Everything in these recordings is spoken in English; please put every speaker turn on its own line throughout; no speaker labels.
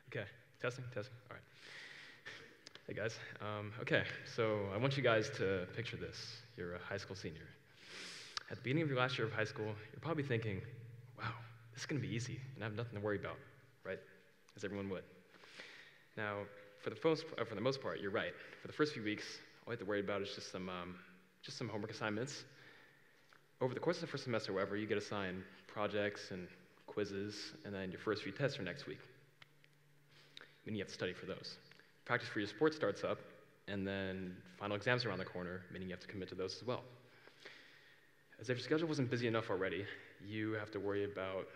Okay, testing. All right. Hey guys. Okay, so I want you guys to picture this. You're a high school senior. At the beginning of your last year of high school, you're probably thinking, wow, this is going to be easy, and I have nothing to worry about, right? As everyone would. Now, for the most part, you're right. For the first few weeks, all you have to worry about is just some homework assignments. Over the course of the first semester, however, you get assigned projects and quizzes, and then your first few tests are next week. Meaning you have to study for those. Practice for your sports starts up, and then final exams are around the corner, meaning you have to commit to those as well. As if your schedule wasn't busy enough already, you have to worry about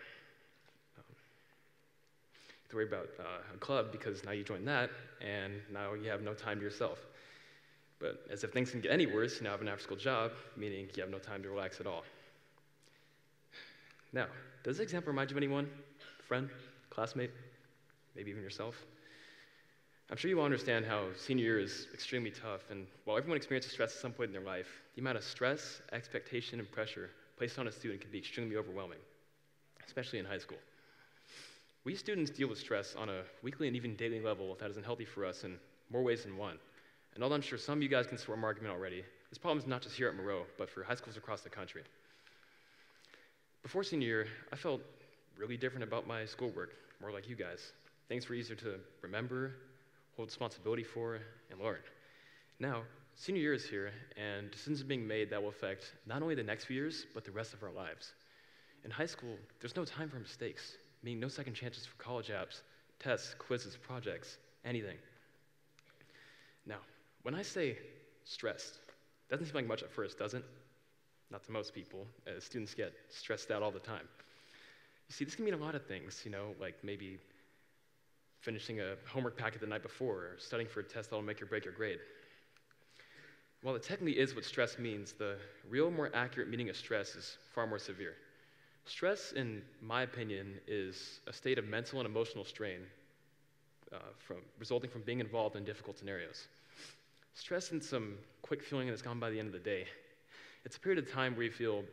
a club because now you join that, and now you have no time to yourself. But as if things can get any worse, you now have an after-school job, meaning you have no time to relax at all. Now, does this example remind you of anyone? Friend? Classmate? Maybe even yourself? I'm sure you all understand how senior year is extremely tough, and while everyone experiences stress at some point in their life, the amount of stress, expectation, and pressure placed on a student can be extremely overwhelming, especially in high school. We students deal with stress on a weekly and even daily level that isn't healthy for us in more ways than one. And although I'm sure some of you guys can sort my argument already, this problem is not just here at Moreau, but for high schools across the country. Before senior year, I felt really different about my schoolwork, more like you guys. Things were easier to remember, hold responsibility for, and learn. Now, senior year is here, and decisions are being made that will affect not only the next few years, but the rest of our lives. In high school, there's no time for mistakes, meaning no second chances for college apps, tests, quizzes, projects, anything. Now, when I say stressed, doesn't seem like much at first, does it? Not to most people, as students get stressed out all the time. You see, this can mean a lot of things, like maybe finishing a homework packet the night before, or studying for a test that'll make or break your grade. While it technically is what stress means, the real, more accurate meaning of stress is far more severe. Stress, in my opinion, is a state of mental and emotional strain resulting from being involved in difficult scenarios. Stress isn't some quick feeling that's gone by the end of the day. It's a period of time where you feel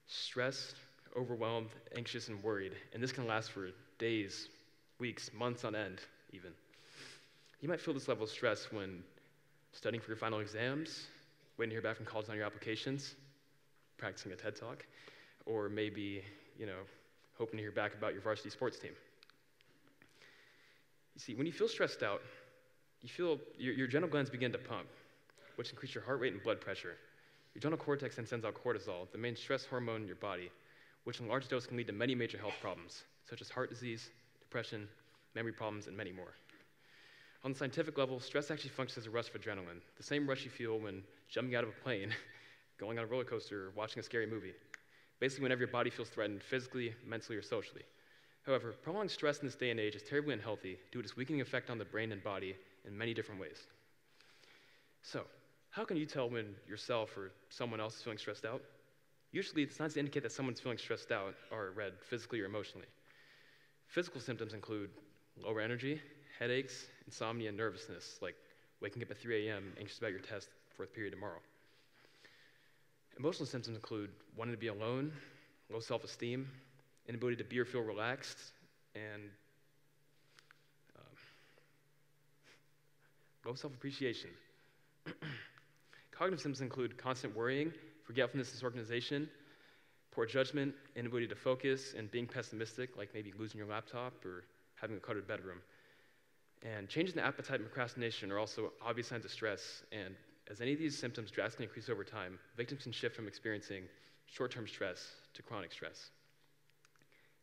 stressed, overwhelmed, anxious, and worried, and this can last for days, weeks, months on end, even. You might feel this level of stress when studying for your final exams, waiting to hear back from college on your applications, practicing a TED Talk, or maybe, hoping to hear back about your varsity sports team. You see, when you feel stressed out, you feel your adrenal glands begin to pump, which increase your heart rate and blood pressure. Your adrenal cortex then sends out cortisol, the main stress hormone in your body, which in large dose can lead to many major health problems, such as heart disease, depression, memory problems, and many more. On the scientific level, stress actually functions as a rush of adrenaline, the same rush you feel when jumping out of a plane, going on a roller coaster, or watching a scary movie. Basically, whenever your body feels threatened physically, mentally, or socially. However, prolonged stress in this day and age is terribly unhealthy due to its weakening effect on the brain and body in many different ways. So, how can you tell when yourself or someone else is feeling stressed out? Usually, the signs that indicate that someone's feeling stressed out are read physically or emotionally. Physical symptoms include lower energy, headaches, insomnia, and nervousness, like waking up at 3 a.m. anxious about your test, fourth period tomorrow. Emotional symptoms include wanting to be alone, low self-esteem, inability to be or feel relaxed, and low self-appreciation. Cognitive symptoms include constant worrying, forgetfulness, disorganization, poor judgment, inability to focus, and being pessimistic, like maybe losing your laptop or having a cluttered bedroom. And changes in appetite and procrastination are also obvious signs of stress, and as any of these symptoms drastically increase over time, victims can shift from experiencing short-term stress to chronic stress.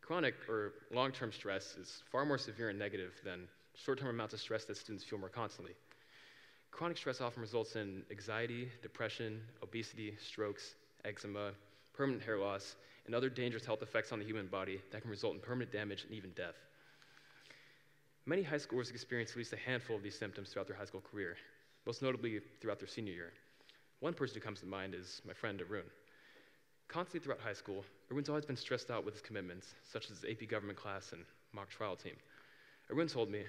Chronic or long-term stress is far more severe and negative than short-term amounts of stress that students feel more constantly. Chronic stress often results in anxiety, depression, obesity, strokes, eczema, permanent hair loss, and other dangerous health effects on the human body that can result in permanent damage and even death. Many high schoolers experience at least a handful of these symptoms throughout their high school career, most notably throughout their senior year. One person who comes to mind is my friend Arun. Constantly throughout high school, Arun's always been stressed out with his commitments, such as his AP government class and mock trial team. Arun told me,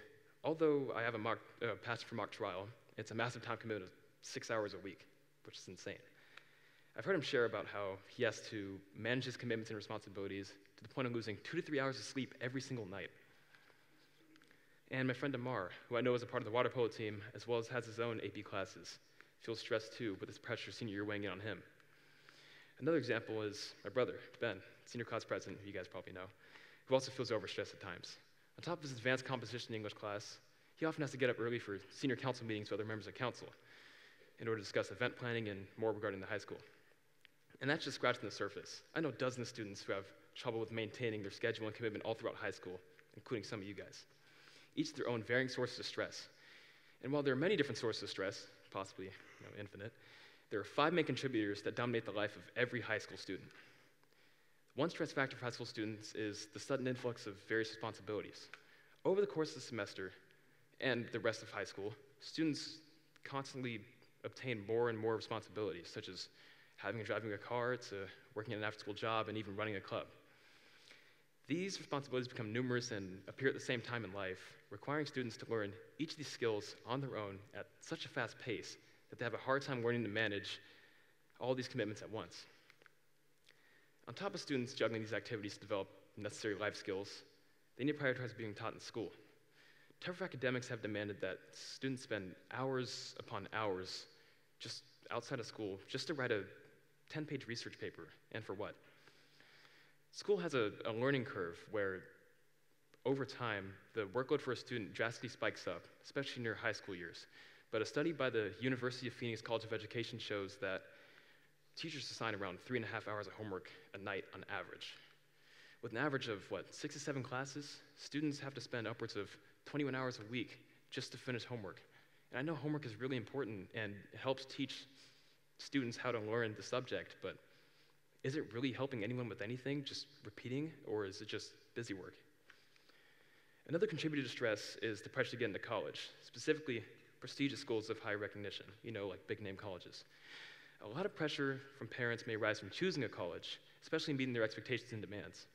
although I have a pass for mock trial, it's a massive time commitment of 6 hours a week, which is insane. I've heard him share about how he has to manage his commitments and responsibilities to the point of losing 2 to 3 hours of sleep every single night. And my friend Amar, who I know is a part of the water polo team, as well as has his own AP classes, feels stressed too with this pressure senior year weighing in on him. Another example is my brother, Ben, senior class president, who you guys probably know, who also feels overstressed at times. On top of his advanced composition English class, he often has to get up early for senior council meetings with other members of council in order to discuss event planning and more regarding the high school. And that's just scratching the surface. I know dozens of students who have trouble with maintaining their schedule and commitment all throughout high school, including some of you guys. Each their own varying sources of stress. And while there are many different sources of stress, possibly infinite, there are 5 main contributors that dominate the life of every high school student. One stress factor for high school students is the sudden influx of various responsibilities. Over the course of the semester and the rest of high school, students constantly obtain more and more responsibilities, such as driving a car to working at an after-school job and even running a club. These responsibilities become numerous and appear at the same time in life, requiring students to learn each of these skills on their own at such a fast pace that they have a hard time learning to manage all these commitments at once. On top of students juggling these activities to develop necessary life skills, they need to prioritize being taught in school. Tougher academics have demanded that students spend hours upon hours just outside of school just to write a 10-page research paper, and for what? School has a learning curve where, over time, the workload for a student drastically spikes up, especially near high school years. But a study by the University of Phoenix College of Education shows that teachers assign around 3.5 hours of homework a night on average. With an average of, 6 to 7 classes, students have to spend upwards of 21 hours a week just to finish homework. And I know homework is really important and it helps teach students how to learn the subject, but is it really helping anyone with anything, just repeating, or is it just busy work? Another contributor to stress is the pressure to get into college, specifically prestigious schools of higher recognition, like big-name colleges. A lot of pressure from parents may arise from choosing a college, especially meeting their expectations and demands.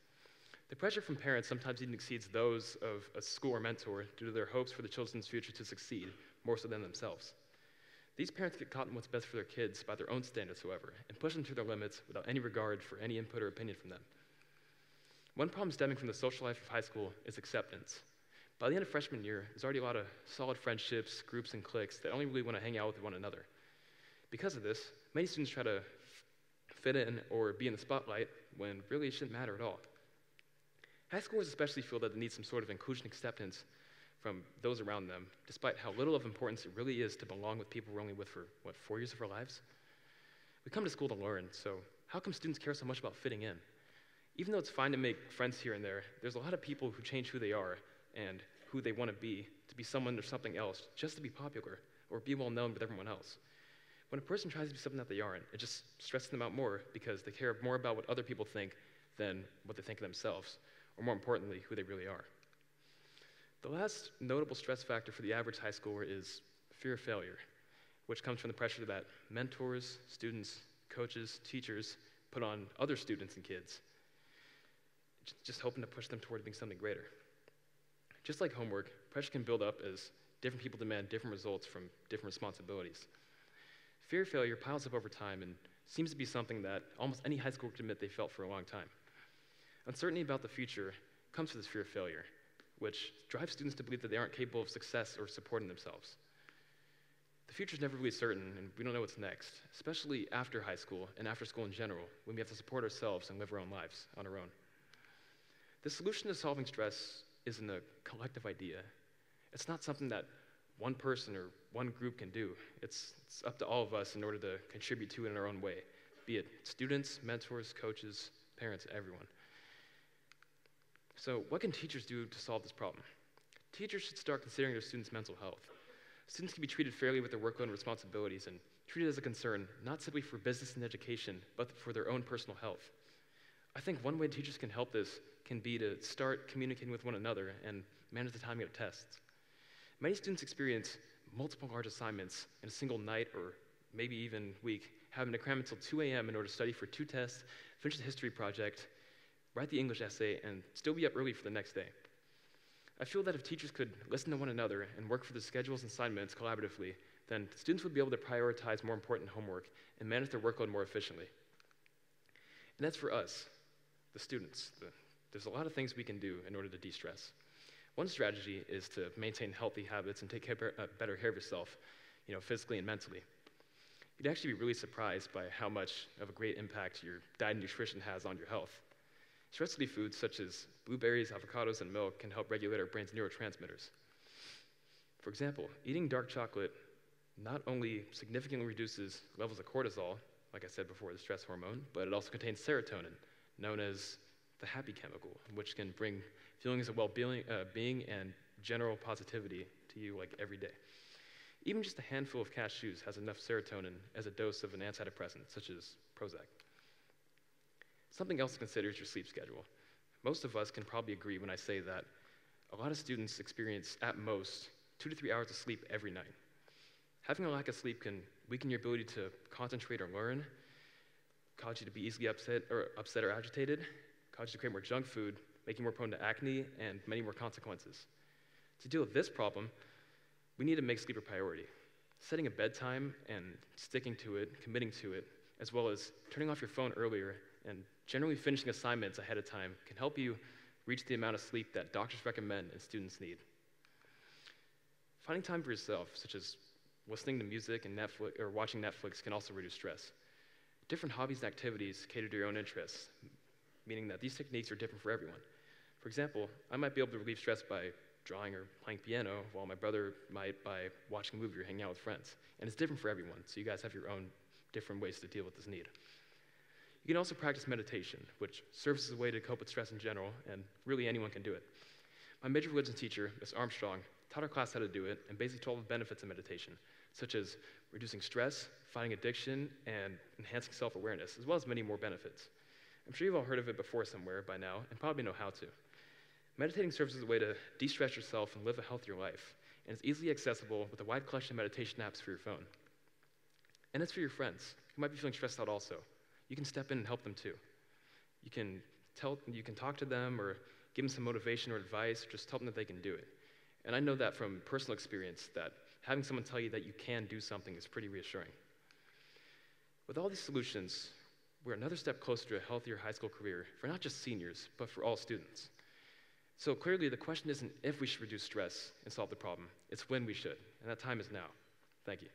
The pressure from parents sometimes even exceeds those of a school or mentor due to their hopes for the children's future to succeed, more so than themselves. These parents get caught in what's best for their kids by their own standards, however, and push them to their limits without any regard for any input or opinion from them. One problem stemming from the social life of high school is acceptance. By the end of freshman year, there's already a lot of solid friendships, groups, and cliques that only really want to hang out with one another. Because of this, many students try to fit in or be in the spotlight when really it shouldn't matter at all. High schoolers especially feel that they need some sort of inclusion acceptance from those around them, despite how little of importance it really is to belong with people we're only with for, 4 years of our lives? We come to school to learn, so how come students care so much about fitting in? Even though it's fine to make friends here and there's a lot of people who change who they are and who they want to be someone or something else, just to be popular or be well known with everyone else. When a person tries to be something that they aren't, it just stresses them out more because they care more about what other people think than what they think of themselves, or more importantly, who they really are. The last notable stress factor for the average high schooler is fear of failure, which comes from the pressure that mentors, students, coaches, teachers put on other students and kids, just hoping to push them toward being something greater. Just like homework, pressure can build up as different people demand different results from different responsibilities. Fear of failure piles up over time and seems to be something that almost any high schooler could admit they felt for a long time. Uncertainty about the future comes from this fear of failure, which drives students to believe that they aren't capable of success or supporting themselves. The future's never really certain, and we don't know what's next, especially after high school and after school in general, when we have to support ourselves and live our own lives on our own. The solution to solving stress isn't a collective idea. It's not something that one person or one group can do. It's up to all of us in order to contribute to it in our own way, be it students, mentors, coaches, parents, everyone. So what can teachers do to solve this problem? Teachers should start considering their students' mental health. Students can be treated fairly with their workload and responsibilities and treated as a concern, not simply for business and education, but for their own personal health. I think one way teachers can help this can be to start communicating with one another and manage the timing of tests. Many students experience multiple large assignments in a single night or maybe even week, having to cram until 2 a.m. in order to study for 2 tests, finish the history project, write the English essay, and still be up early for the next day. I feel that if teachers could listen to one another and work for the schedules and assignments collaboratively, then students would be able to prioritize more important homework and manage their workload more efficiently. And that's for us, the students. There's a lot of things we can do in order to de-stress. One strategy is to maintain healthy habits and take better care of yourself, physically and mentally. You'd actually be really surprised by how much of a great impact your diet and nutrition has on your health. Stress-free foods such as blueberries, avocados, and milk can help regulate our brain's neurotransmitters. For example, eating dark chocolate not only significantly reduces levels of cortisol, like I said before, the stress hormone, but it also contains serotonin, known as the happy chemical, which can bring feelings of well-being and general positivity to you every day. Even just a handful of cashews has enough serotonin as a dose of an antidepressant, such as Prozac. Something else to consider is your sleep schedule. Most of us can probably agree when I say that a lot of students experience, at most, 2 to 3 hours of sleep every night. Having a lack of sleep can weaken your ability to concentrate or learn, cause you to be easily upset or agitated, cause you to crave more junk food, make you more prone to acne, and many more consequences. To deal with this problem, we need to make sleep a priority. Setting a bedtime and sticking to it, committing to it, as well as turning off your phone earlier and generally finishing assignments ahead of time can help you reach the amount of sleep that doctors recommend and students need. Finding time for yourself, such as listening to music and Netflix or watching Netflix, can also reduce stress. Different hobbies and activities cater to your own interests, meaning that these techniques are different for everyone. For example, I might be able to relieve stress by drawing or playing piano, while my brother might by watching a movie or hanging out with friends. And it's different for everyone, so you guys have your own different ways to deal with this need. You can also practice meditation, which serves as a way to cope with stress in general, and really anyone can do it. My major religion teacher, Ms. Armstrong, taught our class how to do it and basically told the benefits of meditation, such as reducing stress, fighting addiction, and enhancing self-awareness, as well as many more benefits. I'm sure you've all heard of it before somewhere by now, and probably know how to. Meditating serves as a way to de-stress yourself and live a healthier life, and it's easily accessible with a wide collection of meditation apps for your phone. And it's for your friends who might be feeling stressed out also. You can step in and help them too. You can talk to them or give them some motivation or advice, or just tell them that they can do it. And I know that from personal experience that having someone tell you that you can do something is pretty reassuring. With all these solutions, we're another step closer to a healthier high school career for not just seniors, but for all students. So clearly, the question isn't if we should reduce stress and solve the problem, it's when we should, and that time is now. Thank you.